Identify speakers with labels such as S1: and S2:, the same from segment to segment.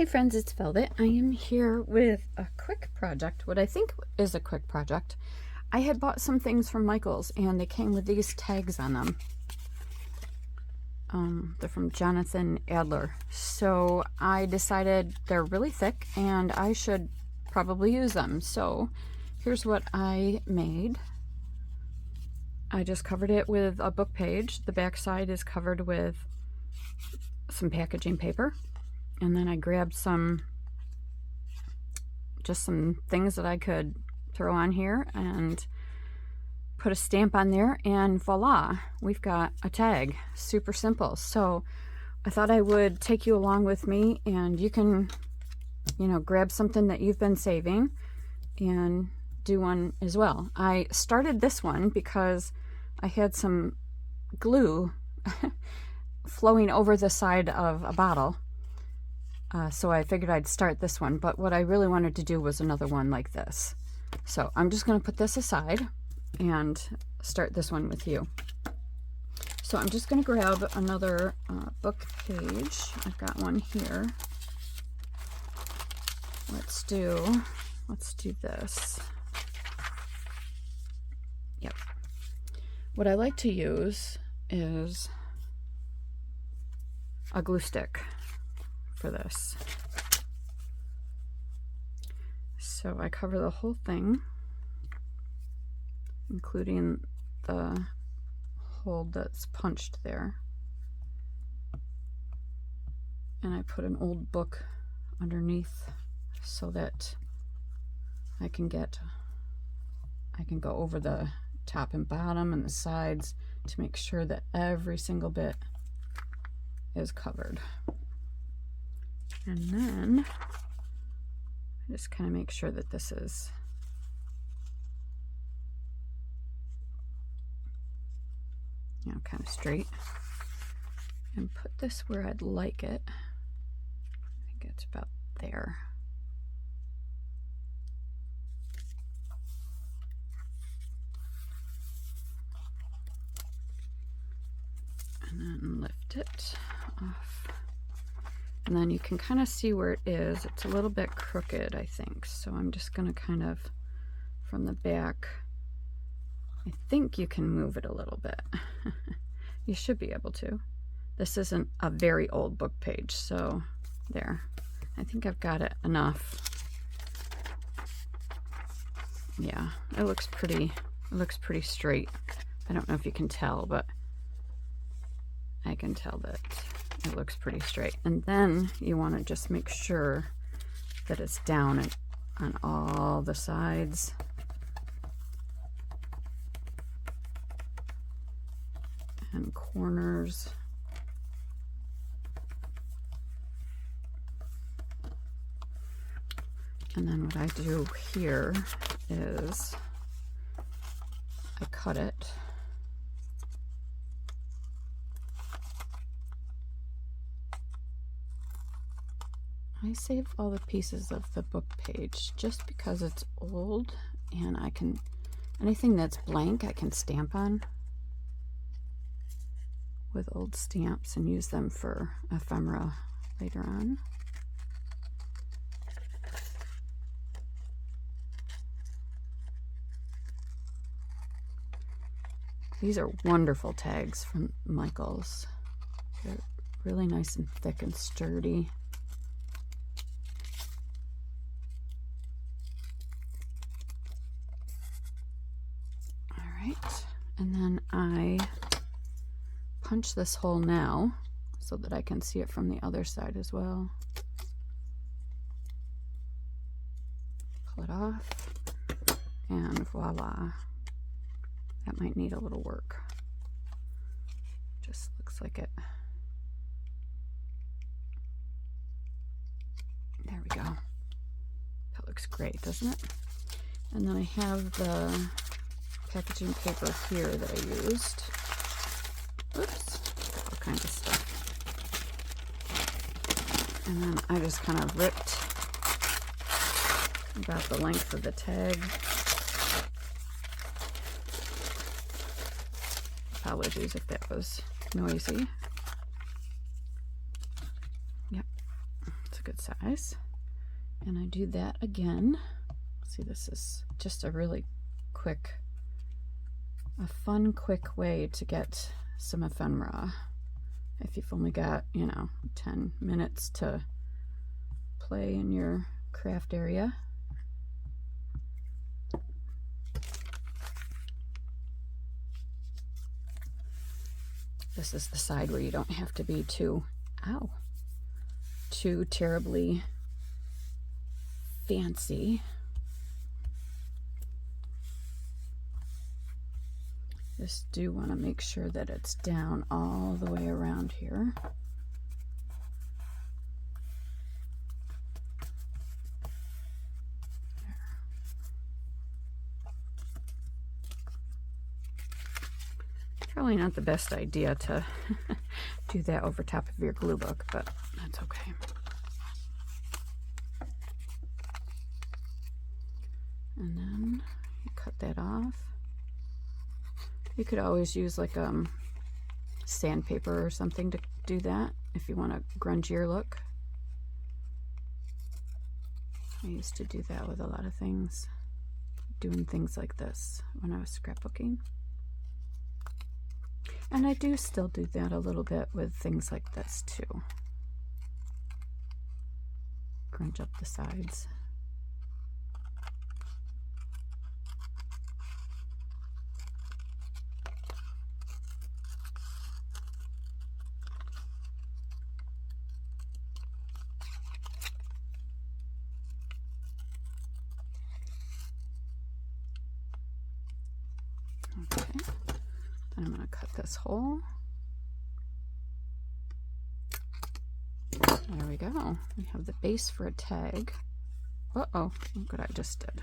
S1: Hi friends, it's Velvet. I am here with a quick project, what I think is a quick project. I had bought some things from Michaels and they came with these tags on them. They're from Jonathan Adler. So I decided they're really thick and I should probably use them. So here's what I made. I just covered it with a book page. The back side is covered with some packaging paper. And then I grabbed just some things that I could throw on here and put a stamp on there, and voila, we've got a tag. Super simple. So I thought I would take you along with me, and you can, grab something that you've been saving and do one as well. I started this one because I had some glue flowing over the side of a bottle. So I figured I'd start this one, but what I really wanted to do was another one like this. So I'm just going to put this aside and start this one with you. So I'm just going to grab another book page. I've got one here. Let's do this. Yep. What I like to use is a glue stick for this. So I cover the whole thing, including the hole that's punched there. And I put an old book underneath so that I can go over the top and bottom and the sides to make sure that every single bit is covered. And then I just kind of make sure that this is kind of straight, and put this where I'd like it. I think it's about there. And then lift it off. And then you can kind of see where it is. It's a little bit crooked, I think. So I'm just going to kind of, from the back, I think you can move it a little bit. You should be able to. This isn't a very old book page, so there. I think I've got it enough. Yeah, it looks pretty straight. I don't know if you can tell, but I can tell that it looks pretty straight. And then you want to just make sure that it's down on all the sides. And corners. And then what I do here is I cut it. I save all the pieces of the book page just because it's old, and anything that's blank I can stamp on with old stamps and use them for ephemera later on. These are wonderful tags from Michaels. They're really nice and thick and sturdy. All right, and then I punch this hole now so that I can see it from the other side as well. Pull it off, and voila. That might need a little work. Just looks like it. There we go. That looks great, doesn't it? And then I have the packaging paper here that I used. Oops, all kinds of stuff. And then I just kind of ripped about the length of the tag. Apologies if that was noisy. Yep, it's a good size. And I do that again. See, this is just a really quick, a fun, quick way to get some ephemera. If you've only got, you know, 10 minutes to play in your craft area. This is the side where you don't have to be too, too terribly fancy. Just do want to make sure that it's down all the way around here. Probably not the best idea to do that over top of your glue book, but that's okay. And then you cut that off. You could always use like sandpaper or something to do that if you want a grungier look. I used to do that with a lot of things, doing things like this when I was scrapbooking. And I do still do that a little bit with things like this too. Grunge up the sides. Okay, then I'm going to cut this hole. There we go. We have the base for a tag. Uh-oh, look what I just did.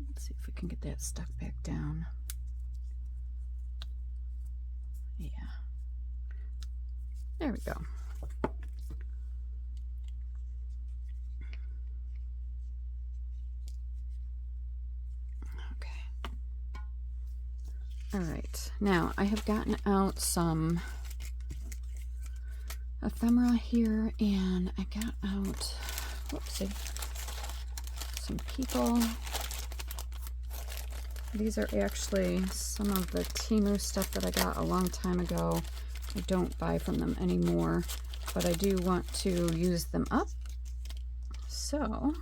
S1: Let's see if we can get that stuck back down. Yeah. There we go. All right, now I have gotten out some ephemera here, and I got out, whoopsie, some people. These are actually some of the Temu stuff that I got a long time ago. I don't buy from them anymore, but I do want to use them up. So,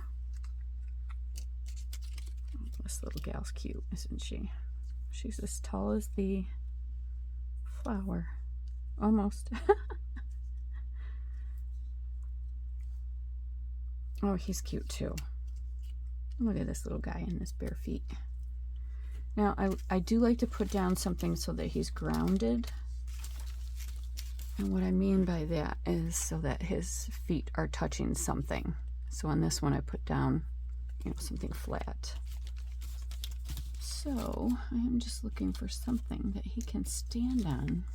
S1: this little gal's cute, isn't she? She's as tall as the flower, almost. Oh, he's cute too. Look at this little guy in his bare feet. Now, I do like to put down something so that he's grounded. And what I mean by that is so that his feet are touching something. So on this one, I put down, you know, something flat. So I am just looking for something that he can stand on.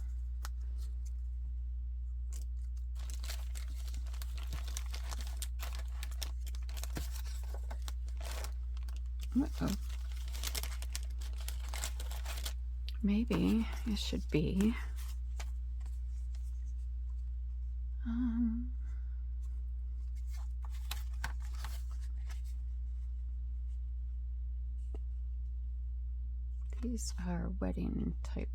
S1: Uh-oh. Maybe it should be these are wedding type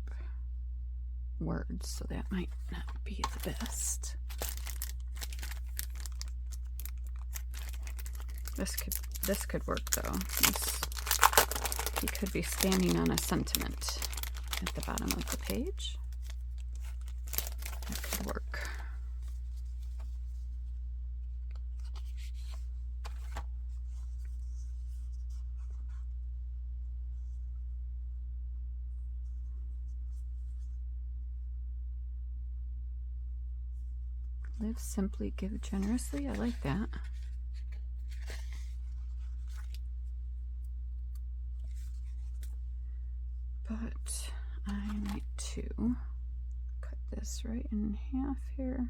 S1: words, so that might not be the best. This could work though. He could be standing on a sentiment at the bottom of the page. That could work. Live simply, give generously. I like that. But I need to cut this right in half here.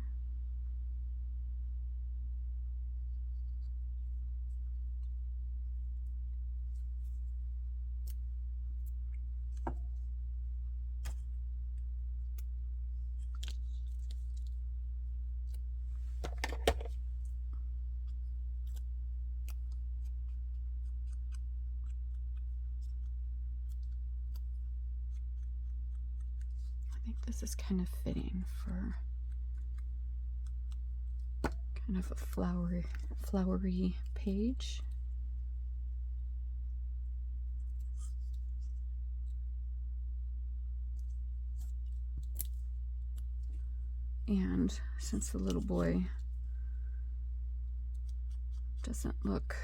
S1: think this is kind of fitting for kind of a flowery page. And since the little boy doesn't look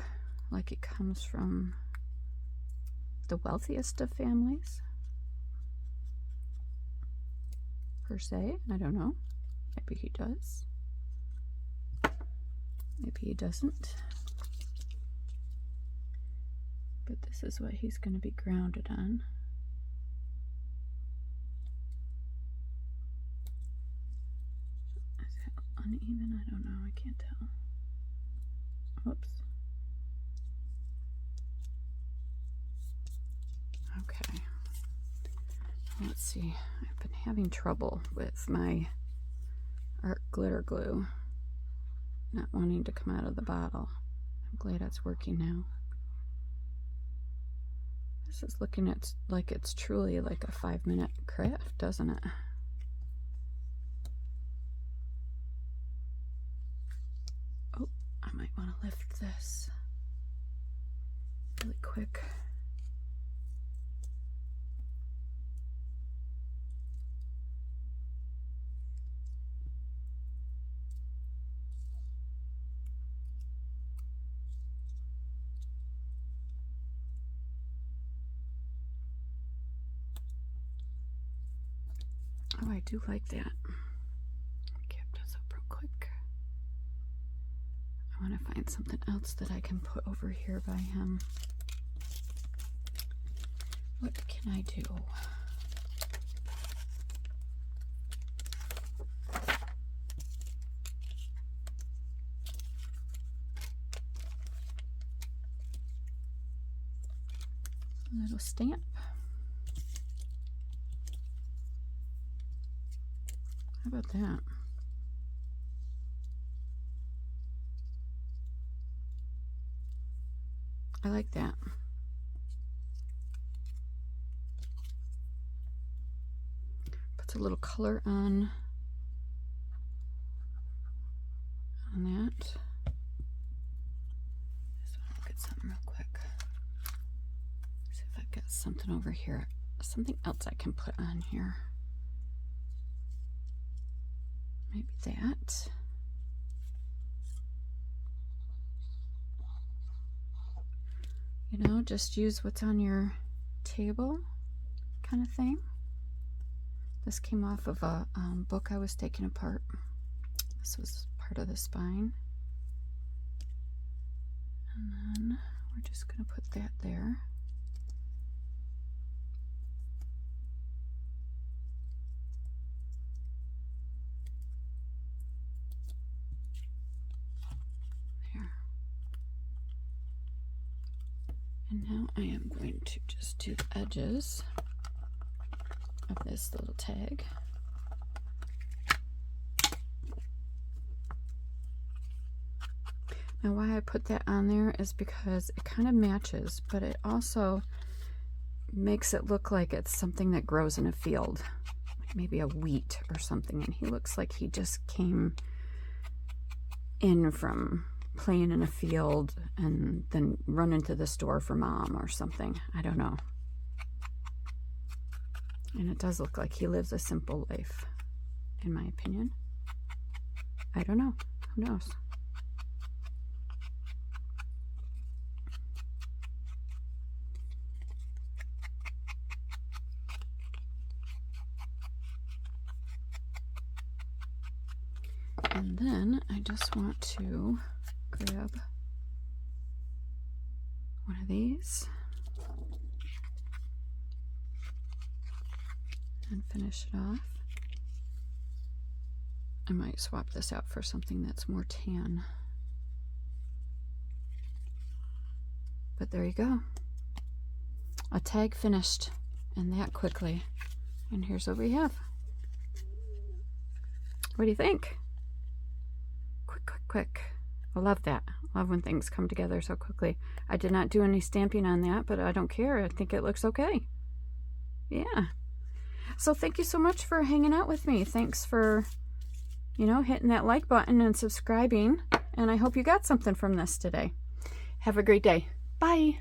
S1: like it comes from the wealthiest of families, per se, I don't know, maybe he does, maybe he doesn't, but this is what he's going to be grounded on. Is that uneven? I don't know, I can't tell. Whoops. Okay, let's see. I've been having trouble with my art glitter glue not wanting to come out of the bottle. I'm glad it's working now. This is looking like it's truly like a 5-minute craft, doesn't it? Oh, I might want to lift this really quick. Oh, I do like that. Cap this up real quick. I want to find something else that I can put over here by him. What can I do? A little stamp. How about that? I like that. Puts a little color on that. Just want to look at something real quick. See if I've got something over here. Something else I can put on here. Maybe that. You know, just use what's on your table kind of thing. This came off of a book I was taking apart. This was part of the spine. And then we're just going to put that there. And now I am going to just do the edges of this little tag. Now why I put that on there is because it kind of matches, but it also makes it look like it's something that grows in a field, like maybe a wheat or something, and he looks like he just came in from playing in a field and then run into the store for mom or something. I don't know. And it does look like he lives a simple life, in my opinion. I don't know. Who knows? And then I just want to grab one of these and finish it off. I might swap this out for something that's more tan. But there you go. A tag finished, and that quickly. And here's what we have. What do you think? Quick, quick, quick. I love that. I love when things come together so quickly. I did not do any stamping on that, but I don't care. I think it looks okay. Yeah. So thank you so much for hanging out with me. Thanks for, you know, hitting that like button and subscribing. And I hope you got something from this today. Have a great day. Bye.